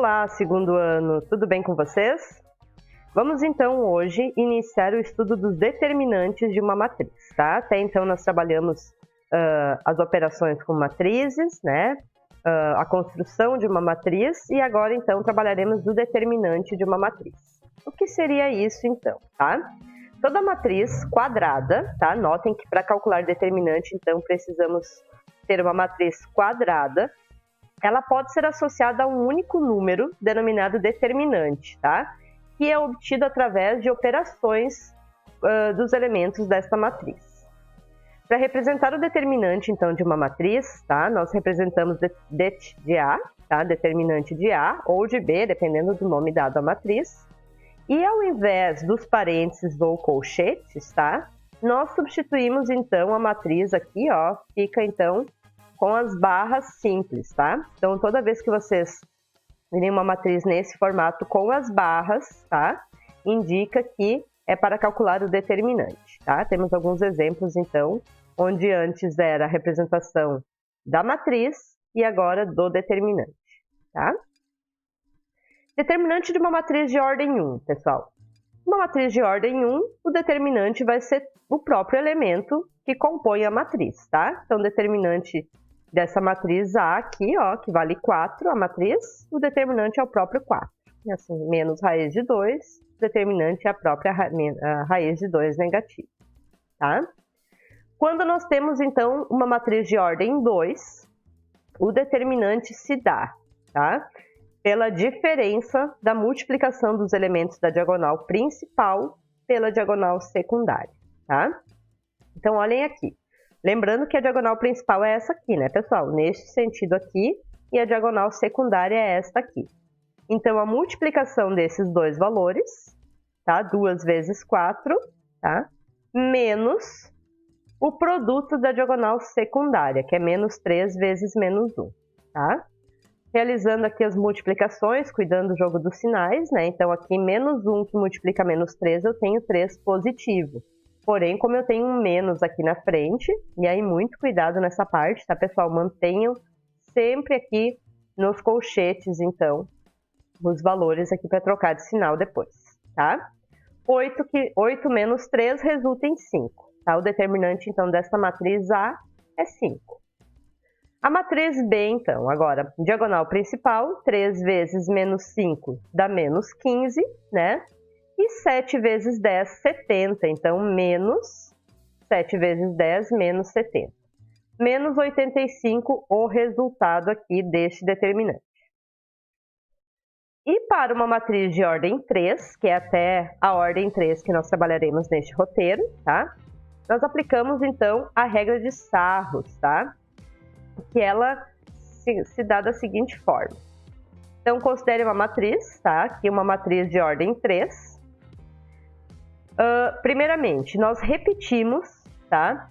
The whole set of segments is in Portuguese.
Olá, segundo ano, tudo bem com vocês? Vamos então hoje iniciar o estudo dos determinantes de uma matriz, tá? Até então nós trabalhamos as operações com matrizes, né? A construção de uma matriz e agora então trabalharemos do determinante de uma matriz. O que seria isso então, tá? Toda matriz quadrada, tá? Notem que para calcular determinante então precisamos ter uma matriz quadrada. Ela pode ser associada a um único número denominado determinante, tá? Que é obtido através de operações dos elementos desta matriz. Para representar o determinante, então, de uma matriz, tá? Nós representamos det de A, tá? Determinante de A ou de B, dependendo do nome dado à matriz. E ao invés dos parênteses ou colchetes, tá? Nós substituímos, então, a matriz aqui, ó, fica, então, com as barras simples, tá? Então, toda vez que vocês virem uma matriz nesse formato com as barras, tá? Indica que é para calcular o determinante, tá? Temos alguns exemplos, então, onde antes era a representação da matriz e agora do determinante, tá? Determinante de uma matriz de ordem 1, pessoal. Uma matriz de ordem 1, o determinante vai ser o próprio elemento que compõe a matriz, tá? Então, determinante dessa matriz A aqui, ó, que vale 4, a matriz, o determinante é o próprio 4. E assim, menos raiz de 2, determinante é a própria raiz de 2 negativa, tá? Quando nós temos, então, uma matriz de ordem 2, o determinante se dá, tá? Pela diferença da multiplicação dos elementos da diagonal principal pela diagonal secundária, tá? Então, olhem aqui. Lembrando que a diagonal principal é essa aqui, né, pessoal? Neste sentido aqui, e a diagonal secundária é esta aqui. Então, a multiplicação desses dois valores, tá? 2 vezes 4, tá? Menos o produto da diagonal secundária, que é menos 3 vezes menos 1, tá? Realizando aqui as multiplicações, cuidando do jogo dos sinais, né? Então, aqui, menos 1 que multiplica menos 3, eu tenho 3 positivo. Porém, como eu tenho um menos aqui na frente, e aí muito cuidado nessa parte, tá, pessoal? Mantenham sempre aqui nos colchetes, então, os valores aqui para trocar de sinal depois, tá? 8 menos 3 resulta em 5, tá? O determinante, então, dessa matriz A é 5. A matriz B, então, agora, diagonal principal, 3 vezes menos 5 dá menos 15, né? E 7 vezes 10, 70. Então, menos 7 vezes 10, menos 70. Menos 85, o resultado aqui deste determinante. E para uma matriz de ordem 3, que é até a ordem 3 que nós trabalharemos neste roteiro, tá? Nós aplicamos, então, a regra de Sarros, tá? Que ela se dá da seguinte forma. Então, considere uma matriz, tá? Aqui uma matriz de ordem 3. Primeiramente, nós repetimos, tá?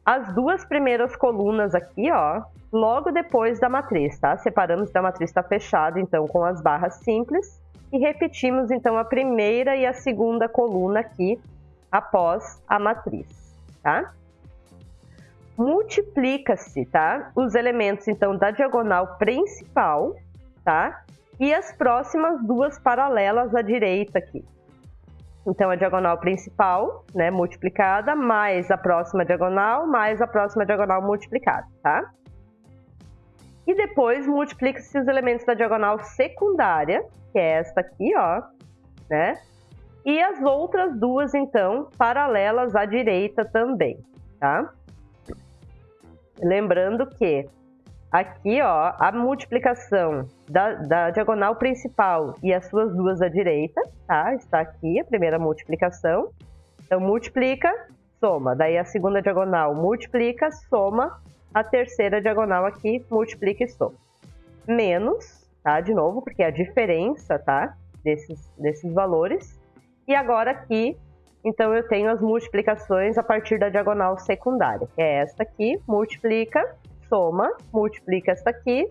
As duas primeiras colunas aqui, ó, logo depois da matriz, tá? Separamos da matriz está fechada, então, com as barras simples e repetimos, então, a primeira e a segunda coluna aqui após a matriz, tá? Multiplica-se, tá? Os elementos, então, da diagonal principal, tá? E as próximas duas paralelas à direita aqui. Então, a diagonal principal, né, multiplicada, mais a próxima diagonal multiplicada, tá? E depois, multiplica-se os elementos da diagonal secundária, que é esta aqui, ó, né? E as outras duas, então, paralelas à direita também, tá? Lembrando que aqui, ó, a multiplicação da diagonal principal e as suas duas à direita, tá? Está aqui a primeira multiplicação. Então, multiplica, soma. Daí, a segunda diagonal multiplica, soma. A terceira diagonal aqui multiplica e soma. Menos, tá? De novo, porque é a diferença, tá? Desses valores. E agora aqui, então, eu tenho as multiplicações a partir da diagonal secundária, que é esta aqui, multiplica, soma, multiplica esta aqui,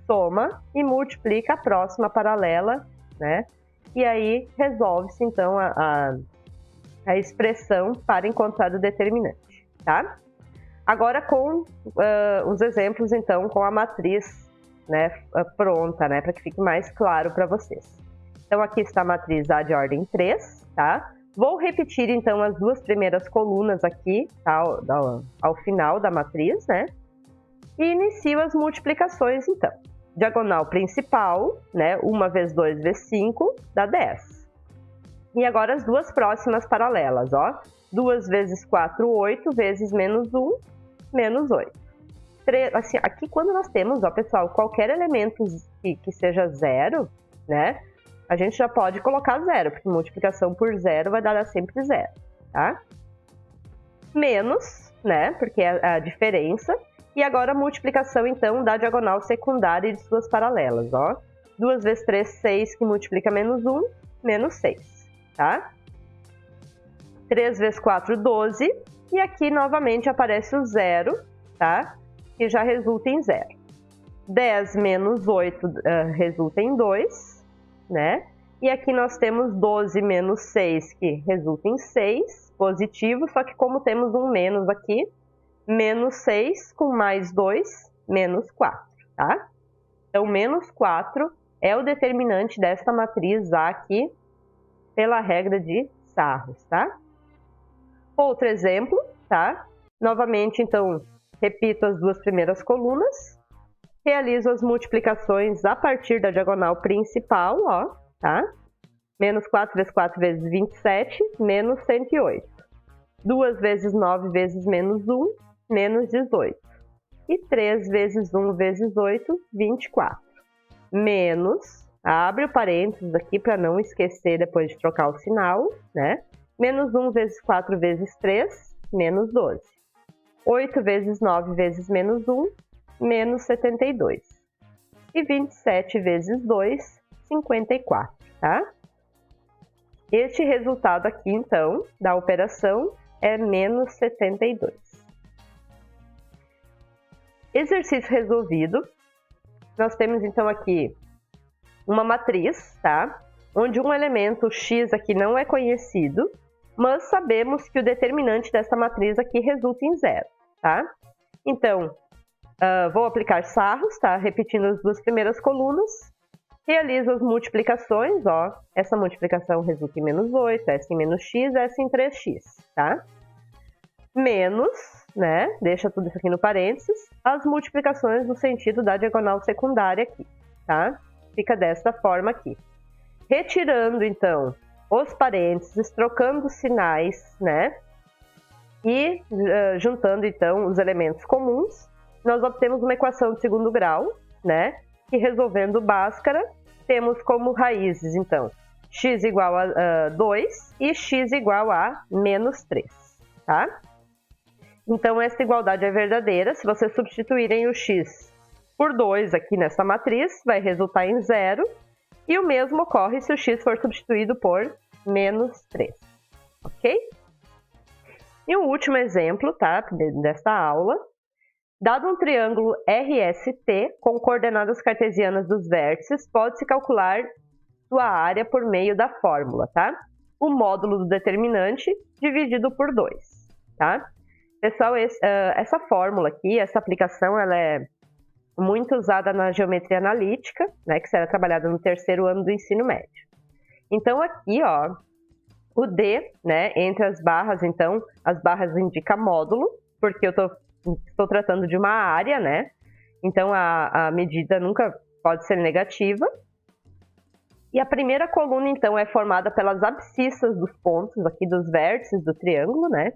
soma e multiplica a próxima paralela, né? E aí resolve-se, então, a expressão para encontrar o determinante, tá? Agora com os exemplos, então, com a matriz né, pronta, né, para que fique mais claro para vocês. Então, aqui está a matriz A de ordem 3, tá? Vou repetir, então, as duas primeiras colunas aqui, tá, ao final da matriz, né? E inicio as multiplicações, então. Diagonal principal, né, 1 vezes 2 vezes 5, dá 10. E agora as duas próximas paralelas, ó. 2 vezes 4, 8, vezes menos 1, menos 8. Assim, aqui quando nós temos, ó, pessoal, qualquer elemento que seja zero, né? A gente já pode colocar zero, porque multiplicação por zero vai dar sempre zero, tá? Menos, né? Porque é a diferença. E agora a multiplicação, então, da diagonal secundária e de suas paralelas, ó. 2 vezes 3, 6, que multiplica menos 1, menos 6, tá? 3 vezes 4, 12. E aqui, novamente, aparece o zero, tá? Que já resulta em zero. 10 menos 8 resulta em 2, né? E aqui nós temos 12 menos 6, que resulta em 6, positivo, só que como temos um menos aqui, menos 6 com mais 2, menos 4, tá? Então, menos 4 é o determinante desta matriz A aqui, pela regra de Sarros, tá? Outro exemplo, tá? Novamente, então, repito as duas primeiras colunas, realizo as multiplicações a partir da diagonal principal, ó, tá? Menos 4 vezes 4 vezes 27, menos 108. 2 vezes 9 vezes menos 1, menos 18. E 3 vezes 1 vezes 8, 24. Menos, abre o parênteses aqui para não esquecer depois de trocar o sinal, né? Menos 1 vezes 4 vezes 3, menos 12. 8 vezes 9 vezes menos 1, menos 72. E 27 vezes 2, 54, tá? Este resultado aqui, então, da operação é menos 72. Exercício resolvido. Nós temos, então, aqui uma matriz, tá? Onde um elemento x aqui não é conhecido, mas sabemos que o determinante dessa matriz aqui resulta em zero, tá? Então, vou aplicar Sarros, tá? Repetindo as duas primeiras colunas. Realizo as multiplicações, ó. Essa multiplicação resulta em menos 8, essa em menos x, essa em 3x, tá? Menos, né? Deixa tudo isso aqui no parênteses. As multiplicações no sentido da diagonal secundária aqui, tá? Fica desta forma aqui. Retirando, então, os parênteses, trocando sinais, né? E juntando, então, os elementos comuns, nós obtemos uma equação de segundo grau, né? Que resolvendo Bhaskara, temos como raízes, então, x igual a 2 e x igual a menos 3, tá? Então, essa igualdade é verdadeira. Se vocês substituírem o x por 2 aqui nessa matriz, vai resultar em 0. E o mesmo ocorre se o x for substituído por menos 3, ok? E o último exemplo, tá, desta aula. Dado um triângulo RST com coordenadas cartesianas dos vértices, pode-se calcular sua área por meio da fórmula, tá? O módulo do determinante dividido por 2, tá? Pessoal, essa fórmula aqui, essa aplicação, ela é muito usada na geometria analítica, né, que será trabalhada no terceiro ano do ensino médio. Então, aqui, ó, o D, né, entre as barras, então, as barras indicam módulo, porque eu estou tratando de uma área, né? Então, a medida nunca pode ser negativa. E a primeira coluna, então, é formada pelas abscissas dos pontos aqui dos vértices do triângulo, né?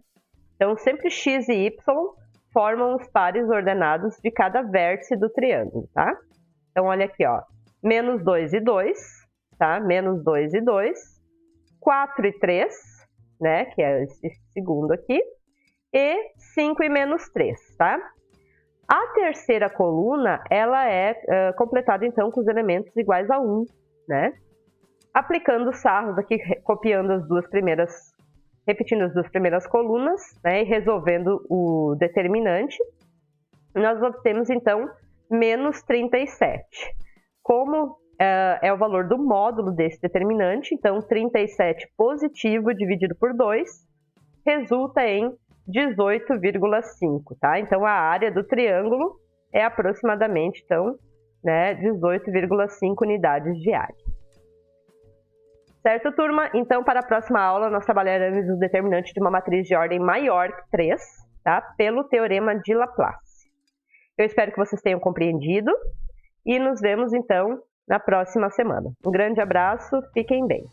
Então, sempre x e y formam os pares ordenados de cada vértice do triângulo, tá? Então, olha aqui, ó. Menos 2 e 2, tá? Menos 2 e 2. 4 e 3, né? Que é esse segundo aqui. E 5 e menos 3, tá? A terceira coluna, ela é completada, então, com os elementos iguais a 1, né? Aplicando Sarros aqui, copiando as duas primeiras, repetindo as duas primeiras colunas, né? E resolvendo o determinante, nós obtemos, então, menos 37. Como é o valor do módulo desse determinante, então, 37 positivo dividido por 2 resulta em 18,5, tá? Então, a área do triângulo é aproximadamente, então, né, 18,5 unidades de área. Certo, turma? Então, para a próxima aula, nós trabalharemos o determinante de uma matriz de ordem maior que 3, tá? Pelo teorema de Laplace. Eu espero que vocês tenham compreendido e nos vemos, então, na próxima semana. Um grande abraço, fiquem bem!